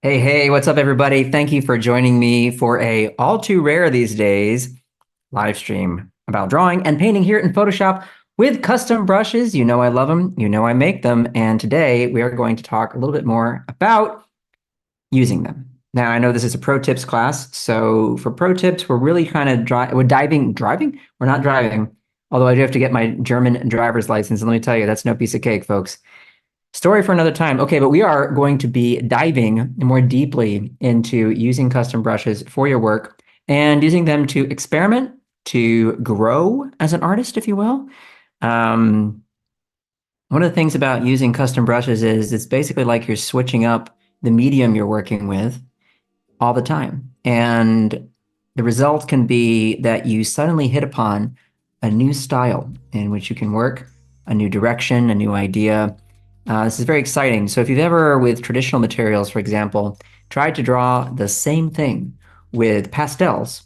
Hey, hey, what's up, everybody? Thank you for joining me for a all too rare these days live stream about drawing and painting here in Photoshop with custom brushes. You know I love them, you know I make them, and today we are going to talk a little bit more about using them. Now, I know this is a pro tips class, so for pro tips, we're really kind of driving? We're not driving, although I do have to get my German driver's license, and let me tell you, that's no piece of cake, folks. Story for another time. Okay, but we are going to be diving more deeply into using custom brushes for your work and using them to experiment, to grow as an artist, if you will. Um, One of the things about using custom brushes is it's basically like you're switching up the medium you're working with all the time. And the result can be that you suddenly hit upon a new style in which you can work, a new direction, a new idea. This is very exciting. So if you've ever, with traditional materials, for example, tried to draw the same thing with pastels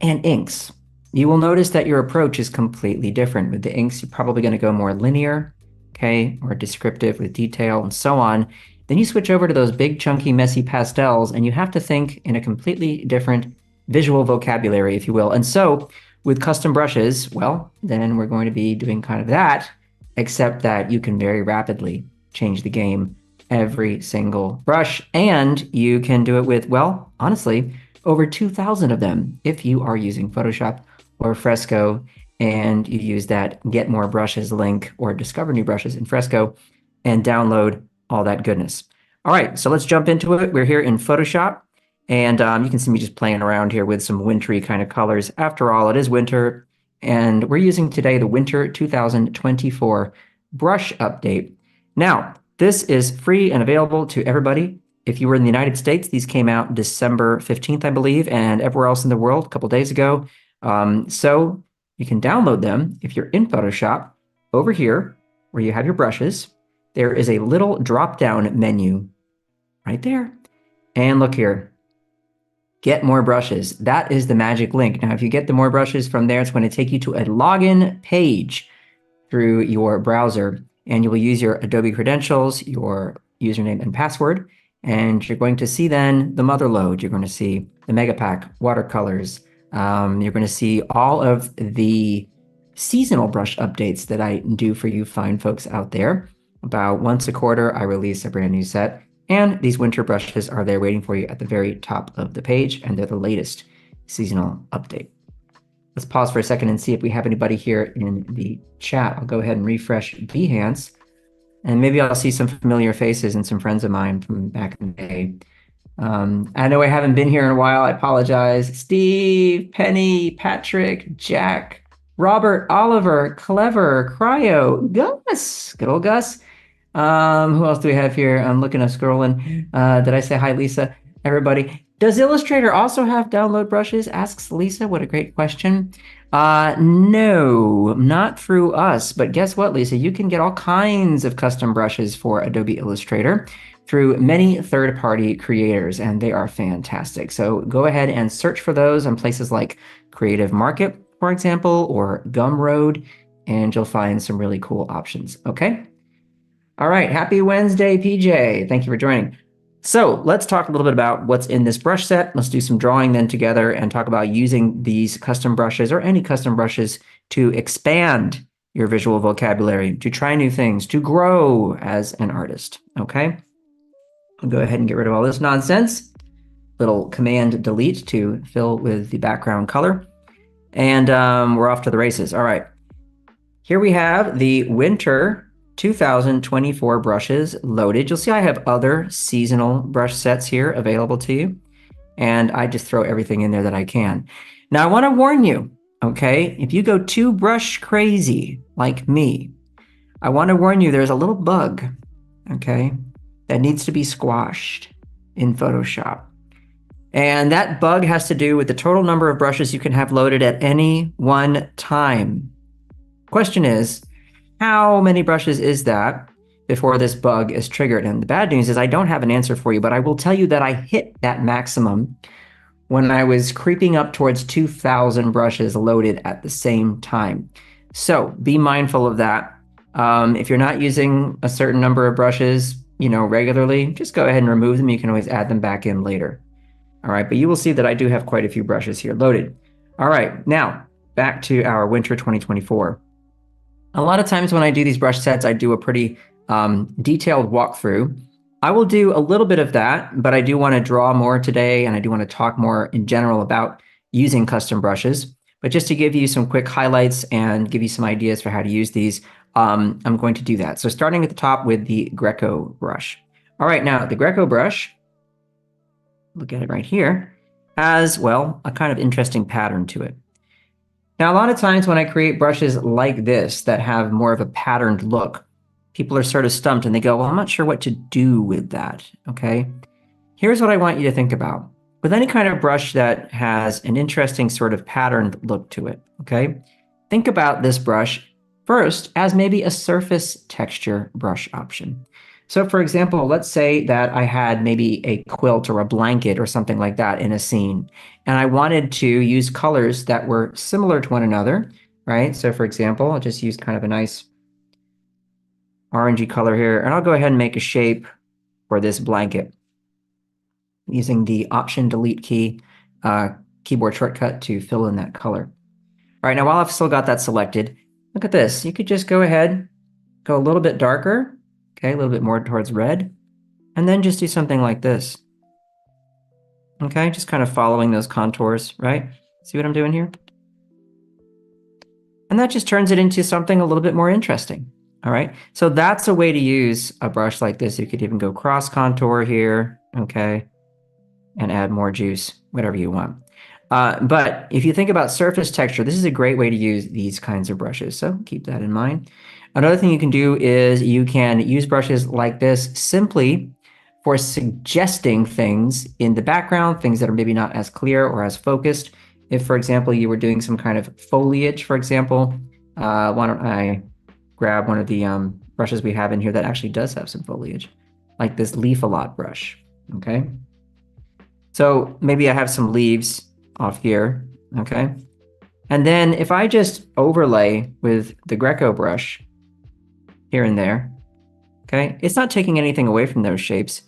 and inks, you will notice that your approach is completely different. With the inks, you're probably going to go more linear, okay, or descriptive with detail and so on. Then you switch over to those big, chunky, messy pastels, and you have to think in a completely different visual vocabulary, if you will. And so with custom brushes, well, then we're going to be doing kind of that, except that you can very rapidly change the game every single brush, and you can do it with, well, honestly, over 2,000 of them if you are using Photoshop or Fresco and you use that Get More Brushes link or Discover New Brushes in Fresco and download all that goodness. All right, so let's jump into it. We're here in Photoshop, and you can see me just playing around here with some wintry kind of colors. After all, it is winter, and we're using today the Winter 2024 brush update. Now, this is free and available to everybody. If you were in the United States, these came out December 15th, I believe, and everywhere else in the world a couple days ago. So you can download them if you're in Photoshop. Over here, where you have your brushes, there is a little drop-down menu right there. And look here, get more brushes. That is the magic link. Now, if you get the more brushes from there, it's going to take you to a login page through your browser, and you will use your Adobe credentials, your username and password, and you're going to see then the mother load. You're going to see the Megapack watercolors. You're going to see all of the seasonal brush updates that I do for you fine folks out there. About once a quarter, I release a brand new set, and these winter brushes are there waiting for you at the very top of the page, and they're the latest seasonal update. Let's pause for a second and see if we have anybody here in the chat. I'll go ahead and refresh Behance, and maybe I'll see some familiar faces and some friends of mine from back in the day. I know I haven't been here in a while. I apologize. Steve, Penny, Patrick, Jack, Robert, Oliver, Clever, Cryo, Gus, good old Gus. Who else do we have here? I'm looking, I'm scrolling. Did I say hi, Lisa? Everybody. Does Illustrator also have download brushes? Asks Lisa. What a great question. No, not through us. But guess what, Lisa? You can get all kinds of custom brushes for Adobe Illustrator through many third-party creators, and they are fantastic. So go ahead and search for those on places like Creative Market, for example, or Gumroad, and you'll find some really cool options, okay? All right, happy Wednesday, PJ. Thank you for joining. So let's talk a little bit about what's in this brush set. Let's do some drawing then together and talk about using these custom brushes or any custom brushes to expand your visual vocabulary, to try new things, to grow as an artist, okay? I'll go ahead and get rid of all this nonsense. Little Command Delete to fill with the background color. And we're off to the races. All right. Here we have the Winter 2024 brushes loaded. You'll see I have other seasonal brush sets here available to you, and I just throw everything in there that I can. Now, I want to warn you, okay? If you go too brush crazy like me, I want to warn you there's a little bug, okay, that needs to be squashed in Photoshop. And that bug has to do with the total number of brushes you can have loaded at any one time. Question is, how many brushes is that before this bug is triggered? And the bad news is I don't have an answer for you, but I will tell you that I hit that maximum when I was creeping up towards 2,000 brushes loaded at the same time. So be mindful of that. If you're not using a certain number of brushes, regularly, just go ahead and remove them. You can always add them back in later. All right, but you will see that I do have quite a few brushes here loaded. All right, now back to our winter 2024. A lot of times when I do these brush sets, I do a pretty detailed walkthrough. I will do a little bit of that, but I do want to draw more today, and I do want to talk more in general about using custom brushes. But just to give you some quick highlights and give you some ideas for how to use these, I'm going to do that. So starting at the top with the Greco brush. All right, now the Greco brush, look at it right here, has, well, a kind of interesting pattern to it. Now, a lot of times when I create brushes like this that have more of a patterned look, people are sort of stumped and they go, well, I'm not sure what to do with that, okay? Here's what I want you to think about. With any kind of brush that has an interesting sort of patterned look to it, okay? Think about this brush first as maybe a surface texture brush option. So for example, let's say that I had maybe a quilt or a blanket or something like that in a scene, and I wanted to use colors that were similar to one another, right? So for example, I'll just use kind of a nice orangey color here, and I'll go ahead and make a shape for this blanket using the Option Delete key keyboard shortcut to fill in that color. All right, now while I've still got that selected, look at this. You could just go ahead, go a little bit darker, okay, a little bit more towards red, and then just do something like this. Okay, just kind of following those contours, right? See what I'm doing here? And that just turns it into something a little bit more interesting. All right, so that's a way to use a brush like this. You could even go cross contour here, okay, and add more juice, whatever you want. But if you think about surface texture, this is a great way to use these kinds of brushes. So keep that in mind. Another thing you can do is you can use brushes like this simply for suggesting things in the background, things that are maybe not as clear or as focused. If, for example, you were doing some kind of foliage, for example, why don't I grab one of the brushes we have in here that actually does have some foliage, like this leaf alot brush, okay? So maybe I have some leaves off here, okay? And then if I just overlay with the Greco brush here and there, okay? It's not taking anything away from those shapes,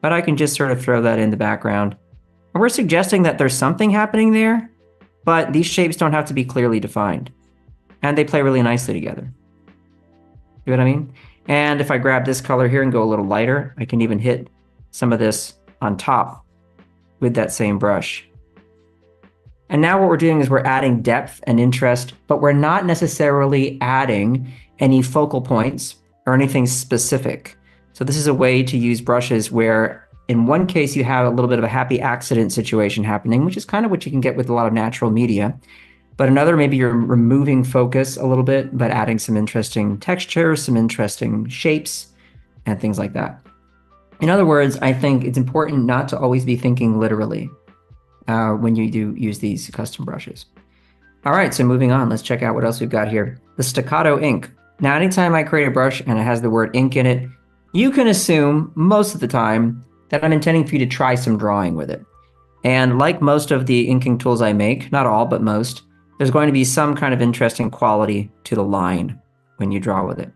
but I can just sort of throw that in the background. And we're suggesting that there's something happening there, but these shapes don't have to be clearly defined. And they play really nicely together. See what I mean? And if I grab this color here and go a little lighter, I can even hit some of this on top with that same brush. And now what we're doing is we're adding depth and interest, but we're not necessarily adding any focal points or anything specific. So this is a way to use brushes where in one case you have a little bit of a happy accident situation happening, which is kind of what you can get with a lot of natural media. But another, maybe you're removing focus a little bit, but adding some interesting texture, some interesting shapes, and things like that. In other words, I think it's important not to always be thinking literally when you do use these custom brushes. All right, so moving on, let's check out what else we've got here. The staccato ink. Now, anytime I create a brush and it has the word ink in it, you can assume most of the time that I'm intending for you to try some drawing with it. And like most of the inking tools I make, not all, but most, there's going to be some kind of interesting quality to the line when you draw with it.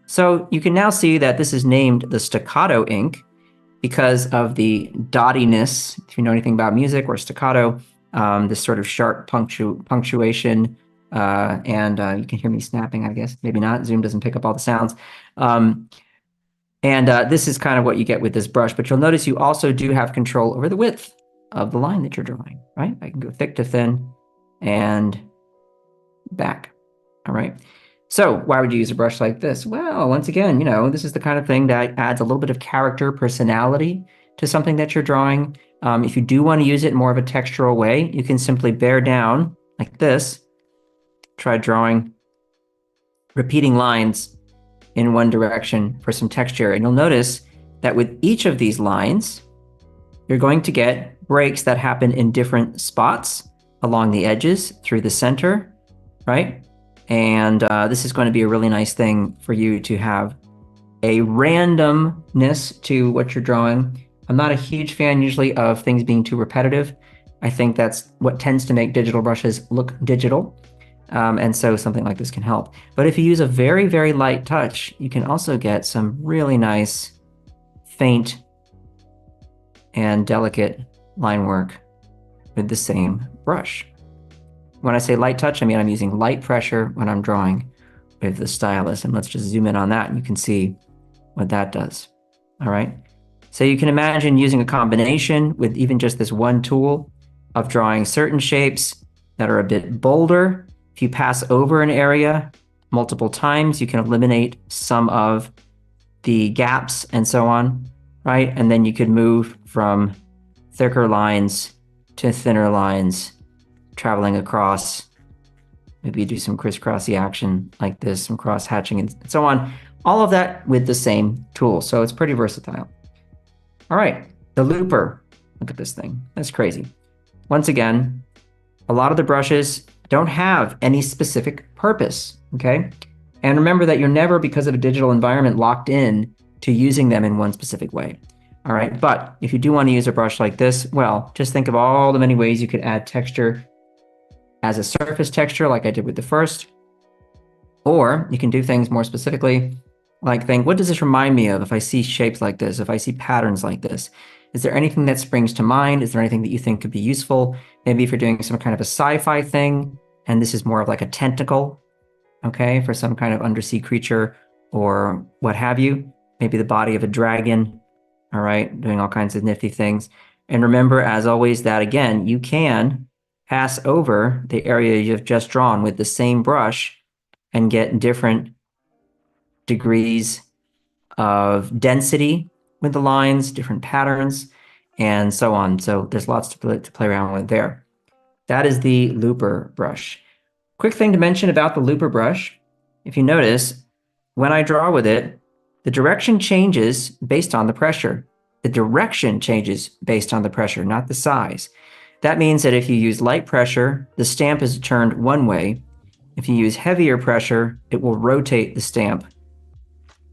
So you can now see that this is named the staccato ink because of the dottiness. If you know anything about music or staccato, this sort of sharp punctuation, and you can hear me snapping, I guess. Maybe not. Zoom doesn't pick up all the sounds. This is kind of what you get with this brush, but you'll notice you also do have control over the width of the line that you're drawing, right? I can go thick to thin and back, all right? So why would you use a brush like this? Well, once again, this is the kind of thing that adds a little bit of character, personality to something that you're drawing. If you do want to use it in more of a textural way, you can simply bear down like this, try drawing repeating lines in one direction for some texture. And you'll notice that with each of these lines, you're going to get breaks that happen in different spots along the edges through the center, right? And this is going to be a really nice thing for you to have a randomness to what you're drawing. I'm not a huge fan usually of things being too repetitive. I think that's what tends to make digital brushes look digital. And so something like this can help. But if you use a very, very light touch, you can also get some really nice faint and delicate line work with the same brush. When I say light touch, I mean I'm using light pressure when I'm drawing with the stylus. And let's just zoom in on that and you can see what that does. All right. So you can imagine using a combination with even just this one tool of drawing certain shapes that are a bit bolder. If you pass over an area multiple times, you can eliminate some of the gaps and so on, right? And then you could move from thicker lines to thinner lines, traveling across. Maybe you do some crisscrossy action like this, some cross hatching and so on. All of that with the same tool. So it's pretty versatile. All right, the looper. Look at this thing. That's crazy. Once again, a lot of the brushes don't have any specific purpose, okay? And remember that you're never, because of a digital environment, locked in to using them in one specific way. All right, but if you do want to use a brush like this, well, just think of all the many ways you could add texture as a surface texture like I did with the first, or you can do things more specifically, like think, what does this remind me of if I see shapes like this, if I see patterns like this? Is there anything that springs to mind? Is there anything that you think could be useful? Maybe if you're doing some kind of a sci-fi thing, and this is more of like a tentacle, okay, for some kind of undersea creature or what have you, maybe the body of a dragon, all right, doing all kinds of nifty things. And remember, as always, that again, you can pass over the area you've just drawn with the same brush and get different degrees of density with the lines, different patterns, and so on. So there's lots to play around with there. That is the looper brush. Quick thing to mention about the looper brush, if you notice, when I draw with it, the direction changes based on the pressure. The direction changes based on the pressure, not the size. That means that if you use light pressure, the stamp is turned one way. If you use heavier pressure, it will rotate the stamp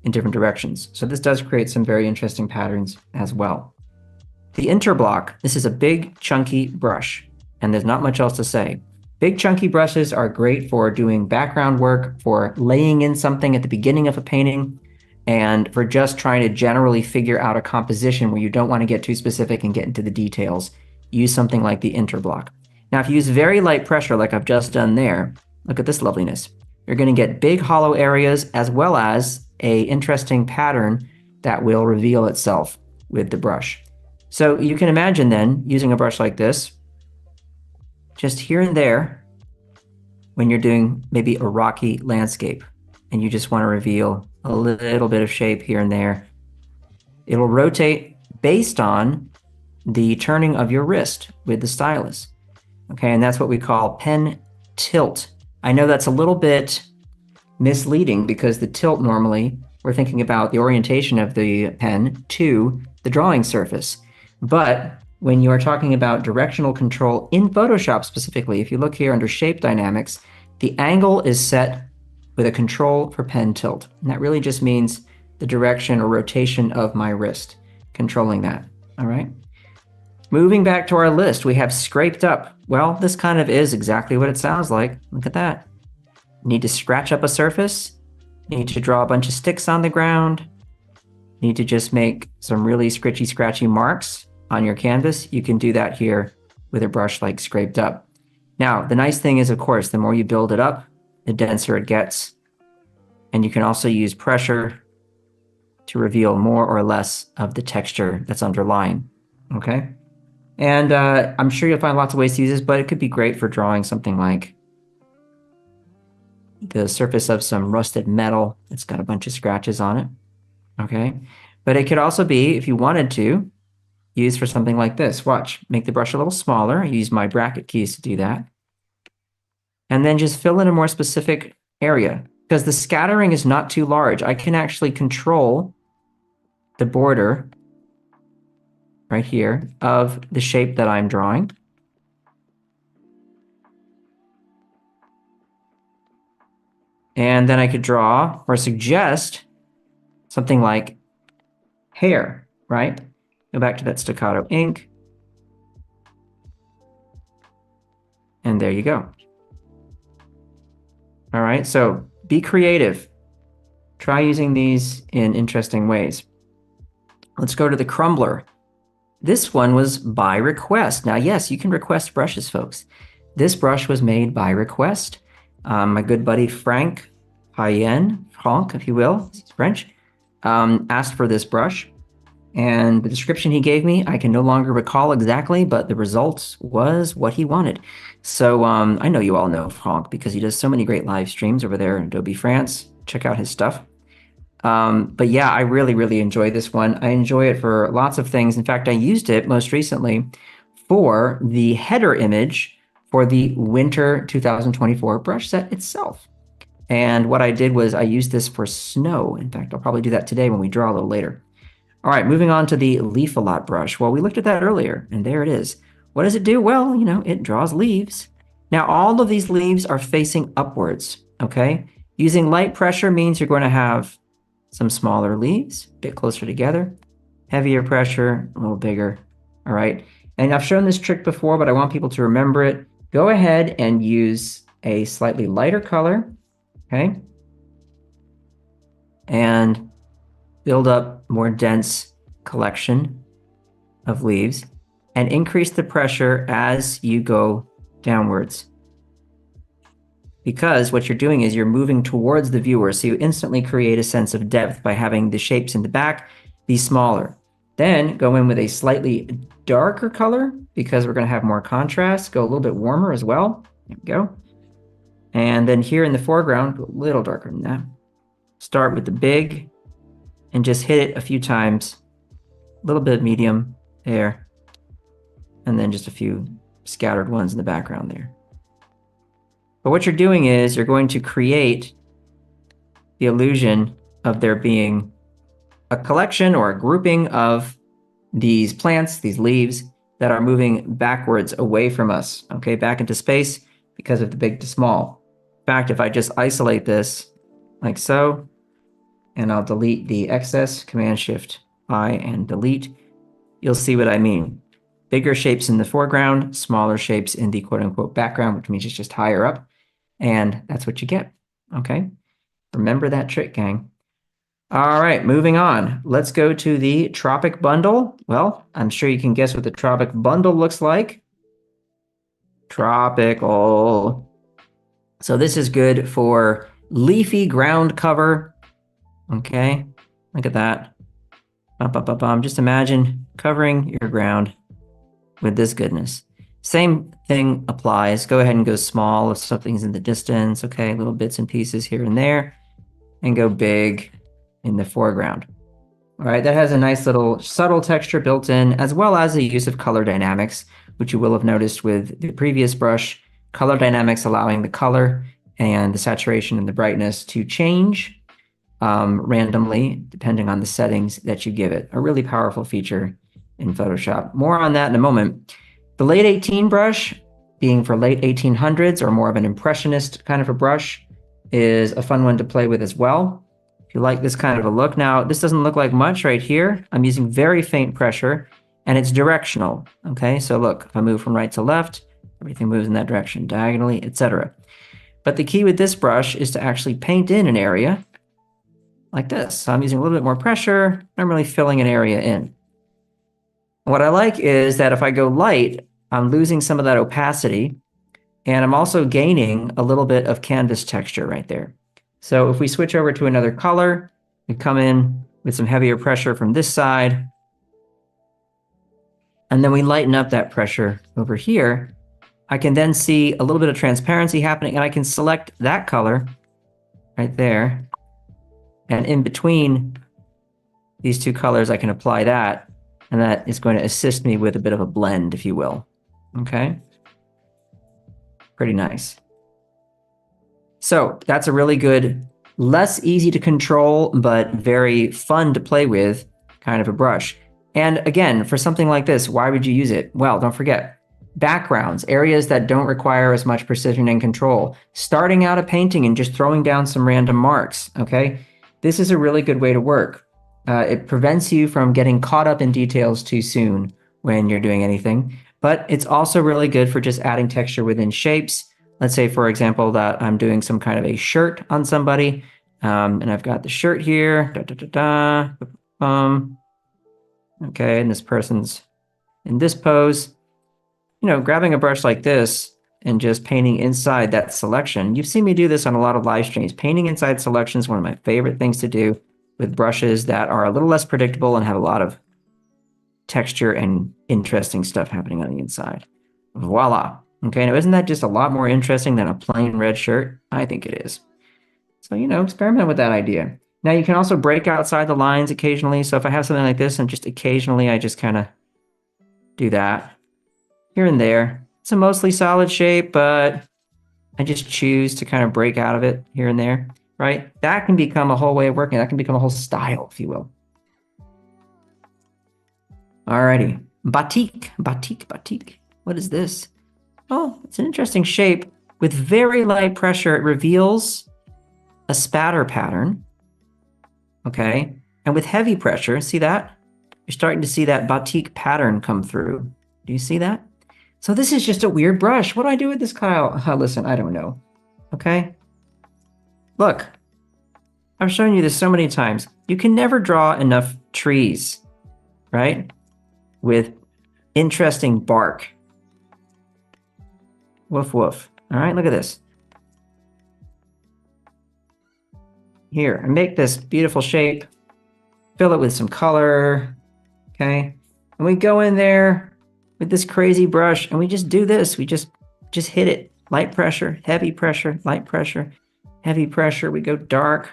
in different directions. So this does create some very interesting patterns as well. The Interblock, this is a big chunky brush, and there's not much else to say. Big chunky brushes are great for doing background work, for laying in something at the beginning of a painting, and for just trying to generally figure out a composition where you don't want to get too specific and get into the details. Use something like the Interblock. Now, if you use very light pressure like I've just done there, look at this loveliness. You're going to get big hollow areas as well as an interesting pattern that will reveal itself with the brush. So you can imagine then using a brush like this, just here and there, when you're doing maybe a rocky landscape and you just want to reveal a little bit of shape here and there. It'll rotate based on the turning of your wrist with the stylus. Okay, and that's what we call pen tilt. I know that's a little bit misleading because the tilt normally, we're thinking about the orientation of the pen to the drawing surface. But when you are talking about directional control in Photoshop specifically, if you look here under shape dynamics, the angle is set with a control for pen tilt. And that really just means the direction or rotation of my wrist, controlling that, all right? Moving back to our list, we have scraped up. Well, this kind of is exactly what it sounds like. Look at that. Need to scratch up a surface, need to draw a bunch of sticks on the ground, need to just make some really scratchy marks on your canvas. You can do that here with a brush like scraped up. Now, the nice thing is, of course, the more you build it up, the denser it gets. And you can also use pressure to reveal more or less of the texture that's underlying, okay? And I'm sure you'll find lots of ways to use this, but it could be great for drawing something like the surface of some rusted metal. It's got a bunch of scratches on it, okay? But it could also be, if you wanted to, use for something like this. Watch, make the brush a little smaller. I use my bracket keys to do that. And then just fill in a more specific area because the scattering is not too large. I can actually control the border right here of the shape that I'm drawing. And then I could draw or suggest something like hair, right? Go back to that staccato ink. And there you go. All right, so be creative. Try using these in interesting ways. Let's go to the crumbler. This one was by request. Now, yes, you can request brushes, folks. This brush was made by request. My good buddy Frank Franck, if you will, he's French, asked for this brush. And the description he gave me, I can no longer recall exactly, but the result was what he wanted. So I know you all know Franck because he does so many great live streams over there in Adobe France. Check out his stuff. But yeah, I really, really enjoy this one. I enjoy it for lots of things. In fact, I used it most recently for the header image for the Winter 2024 brush set itself. And what I did was I used this for snow. In fact, I'll probably do that today when we draw a little later. All right, moving on to the leaf alot brush. Well, we looked at that earlier, and there it is. What does it do? Well, you know, it draws leaves. Now, all of these leaves are facing upwards, okay? Using light pressure means you're going to have some smaller leaves, a bit closer together, heavier pressure, a little bigger, all right? And I've shown this trick before, but I want people to remember it. Go ahead and use a slightly lighter color, okay? And build up more dense collection of leaves and increase the pressure as you go downwards. Because what you're doing is you're moving towards the viewer, so you instantly create a sense of depth by having the shapes in the back be smaller. Then go in with a slightly darker color because we're going to have more contrast. Go a little bit warmer as well. There we go. And then here in the foreground, go a little darker than that. Start with the big and just hit it a few times. A little bit of medium there. And then just a few scattered ones in the background there. But what you're doing is you're going to create the illusion of there being a collection or a grouping of these plants, these leaves that are moving backwards away from us, okay, back into space because of the big to small. In fact, if I just isolate this like so, and I'll delete the excess, Command-Shift-I and delete, you'll see what I mean. Bigger shapes in the foreground, smaller shapes in the quote-unquote background, which means it's just higher up. And that's what you get, okay? Remember that trick, gang. All right, moving on. Let's go to the Tropic bundle. Well, I'm sure you can guess what the Tropic bundle looks like. Tropical. So this is good for leafy ground cover, okay? Look at that. Just imagine covering your ground with this goodness. Same thing applies. Go ahead and go small if something's in the distance, okay? Little bits and pieces here and there. And go big in the foreground. All right, that has a nice little subtle texture built in, as well as the use of color dynamics, which you will have noticed with the previous brush. Color dynamics allowing the color and the saturation and the brightness to change randomly, depending on the settings that you give it. A really powerful feature in Photoshop. More on that in a moment. The late 18 brush, being for late 1800s or more of an impressionist kind of a brush, is a fun one to play with as well. If you like this kind of a look. Now, this doesn't look like much right here. I'm using very faint pressure, and it's directional, okay? So look, if I move from right to left, everything moves in that direction, diagonally, etc. But the key with this brush is to actually paint in an area like this. So I'm using a little bit more pressure. I'm really filling an area in. What I like is that if I go light, I'm losing some of that opacity, and I'm also gaining a little bit of canvas texture right there. So if we switch over to another color, we come in with some heavier pressure from this side, and then we lighten up that pressure over here, I can then see a little bit of transparency happening, and I can select that color right there. And in between these two colors, I can apply that, and that is going to assist me with a bit of a blend, if you will. Okay? Pretty nice. So that's a really good, less easy to control, but very fun to play with kind of a brush. And again, for something like this, why would you use it? Well, don't forget, backgrounds, areas that don't require as much precision and control. Starting out a painting and just throwing down some random marks, okay? This is a really good way to work. It prevents you from getting caught up in details too soon when you're doing anything, but it's also really good for just adding texture within shapes. Let's say, for example, that I'm doing some kind of a shirt on somebody, and I've got the shirt here, Okay, and this person's in this pose. You know, grabbing a brush like this and just painting inside that selection. You've seen me do this on a lot of live streams. Painting inside selections is one of my favorite things to do with brushes that are a little less predictable and have a lot of texture and interesting stuff happening on the inside. Voila. Okay, now isn't that just a lot more interesting than a plain red shirt? I think it is. So, you know, experiment with that idea. Now you can also break outside the lines occasionally. So if I have something like this and just occasionally I just kind of do that here and there. It's a mostly solid shape, but I just choose to kind of break out of it here and there, right? That can become a whole way of working. That can become a whole style, if you will. Alrighty, batik, batik, batik. What is this? Oh, it's an interesting shape. With very light pressure, it reveals a spatter pattern, okay? And with heavy pressure, see that? You're starting to see that batik pattern come through. Do you see that? So this is just a weird brush. What do I do with this, Kyle? Listen, I don't know, okay? Look, I've shown you this so many times. You can never draw enough trees, right? With interesting bark. Woof, woof. All right, look at this. Here, I make this beautiful shape, fill it with some color, okay? And we go in there with this crazy brush and we just do this. We just hit it. Light pressure, heavy pressure, light pressure, heavy pressure. We go dark.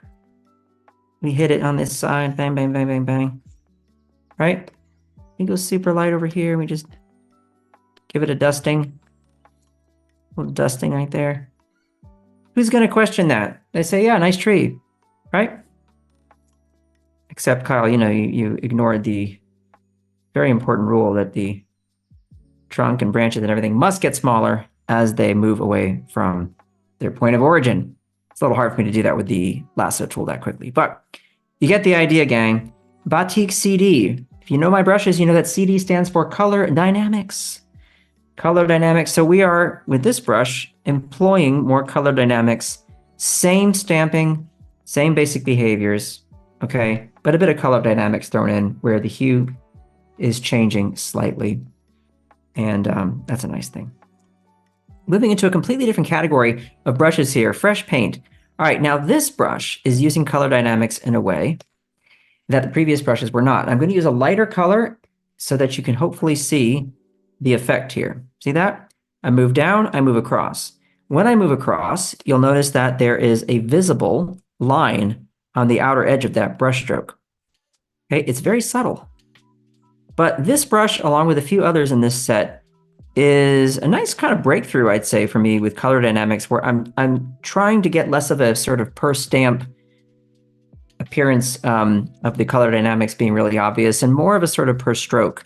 We hit it on this side, bang, bang, bang, bang, bang, right? We go super light over here. We just give it a dusting. A little dusting right there. Who's going to question that? They say, yeah, nice tree, right? Except, Kyle, you know, you ignored the very important rule that the trunk and branches and everything must get smaller as they move away from their point of origin. It's a little hard for me to do that with the lasso tool that quickly, but you get the idea, gang. Batik CD. If you know my brushes, you know that CD stands for color dynamics. Color dynamics. So we are, with this brush, employing more color dynamics, same stamping, same basic behaviors, okay, but a bit of color dynamics thrown in where the hue is changing slightly. And that's a nice thing. Moving into a completely different category of brushes here, fresh paint. All right, now this brush is using color dynamics in a way that the previous brushes were not. I'm going to use a lighter color so that you can hopefully see the effect here. See that? I move down, I move across. When I move across, you'll notice that there is a visible line on the outer edge of that brush stroke. Okay, it's very subtle. But this brush, along with a few others in this set, is a nice kind of breakthrough, I'd say, for me with color dynamics, where I'm trying to get less of a sort of per stamp appearance of the color dynamics being really obvious and more of a sort of per stroke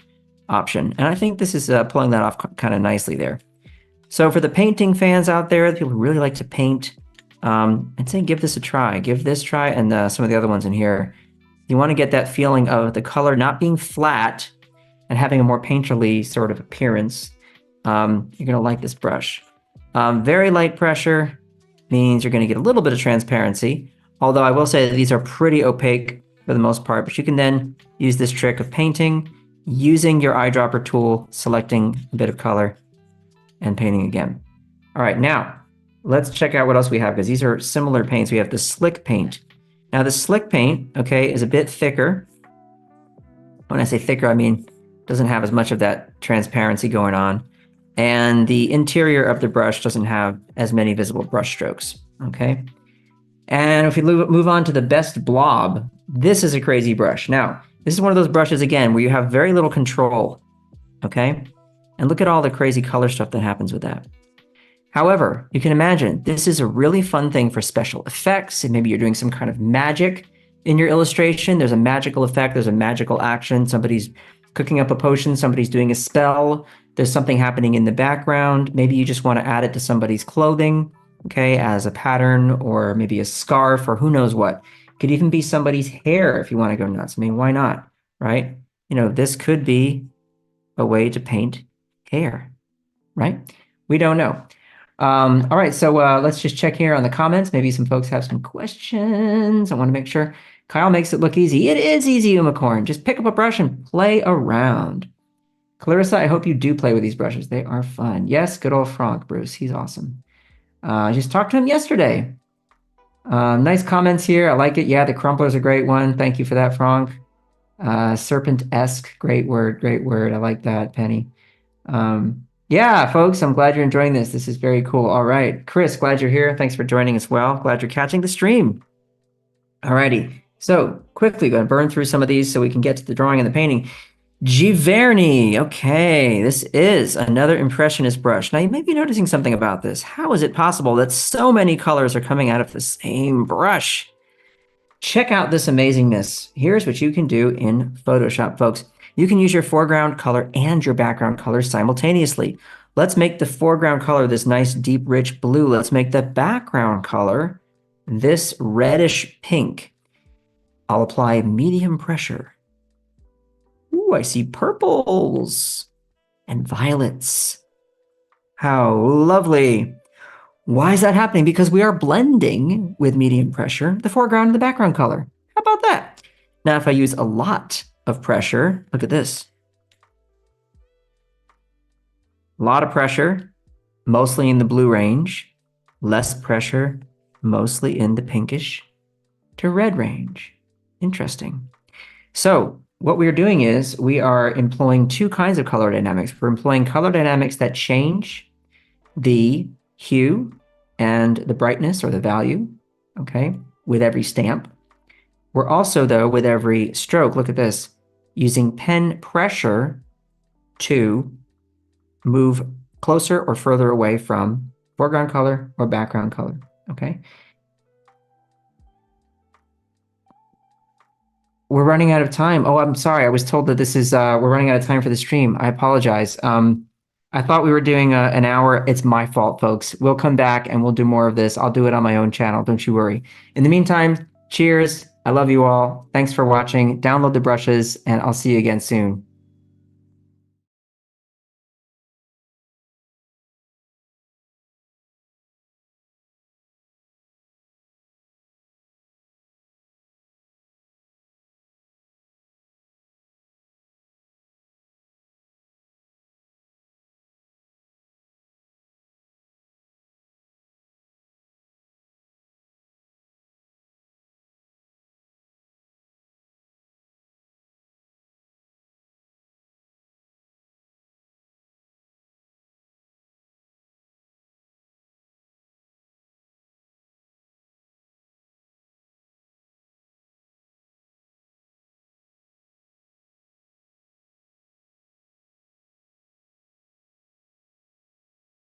option. And I think this is pulling that off kind of nicely there. So for the painting fans out there, the people who really like to paint, I'd say give this a try. Give this a try and some of the other ones in here. You want to get that feeling of the color not being flat and having a more painterly sort of appearance. You're going to like this brush. Very light pressure means you're going to get a little bit of transparency, although I will say that these are pretty opaque for the most part, but you can then use this trick of painting, using your eyedropper tool, selecting a bit of color, and painting again. All right, now let's check out what else we have, because these are similar paints. We have the slick paint. Now the slick paint, okay, is a bit thicker. When I say thicker, I mean doesn't have as much of that transparency going on. And the interior of the brush doesn't have as many visible brush strokes, okay? And if we move on to the best blob, this is a crazy brush. Now, this is one of those brushes, again, where you have very little control, okay? And look at all the crazy color stuff that happens with that. However, you can imagine this is a really fun thing for special effects, and maybe you're doing some kind of magic in your illustration. There's a magical effect, there's a magical action, somebody's cooking up a potion, somebody's doing a spell, there's something happening in the background. Maybe you just want to add it to somebody's clothing, okay, as a pattern, or maybe a scarf, or who knows what. It could even be somebody's hair if you want to go nuts. I mean, why not, right? You know, this could be a way to paint hair, right? We don't know. All right, so let's just check here on the comments. Maybe some folks have some questions. I want to make sure. Kyle makes it look easy. It is easy, Umacorn. Just pick up a brush and play around. Clarissa, I hope you do play with these brushes. They are fun. Yes, good old Frank, Bruce. He's awesome. I just talked to him yesterday. Nice comments here. I like it. Yeah, the crumbler is a great one. Thank you for that, Frank. Serpent-esque, great word, great word. I like that, Penny. Yeah, folks, I'm glad you're enjoying this. This is very cool. All right. Chris, glad you're here. Thanks for joining as well. Glad you're catching the stream. All righty. So quickly going to burn through some of these so we can get to the drawing and the painting. Giverney. Okay, this is another impressionist brush. Now you may be noticing something about this. How is it possible that so many colors are coming out of the same brush? Check out this amazingness. Here's what you can do in Photoshop, folks. You can use your foreground color and your background color simultaneously. Let's make the foreground color this nice, deep, rich blue. Let's make the background color this reddish pink. I'll apply medium pressure. Ooh, I see purples and violets. How lovely. Why is that happening? Because we are blending with medium pressure the foreground and the background color. How about that? Now, if I use a lot of pressure, look at this. A lot of pressure, mostly in the blue range. Less pressure, mostly in the pinkish to red range. Interesting. So what we are doing is we are employing two kinds of color dynamics. We're employing color dynamics that change the hue and the brightness or the value, okay, with every stamp. We're also, though, with every stroke, look at this, using pen pressure to move closer or further away from foreground color or background color, okay? We're running out of time. Oh, I'm sorry. I was told that this is, we're running out of time for the stream. I apologize. I thought we were doing an hour. It's my fault, folks. We'll come back and we'll do more of this. I'll do it on my own channel. Don't you worry. In the meantime, cheers. I love you all. Thanks for watching. Download the brushes and I'll see you again soon.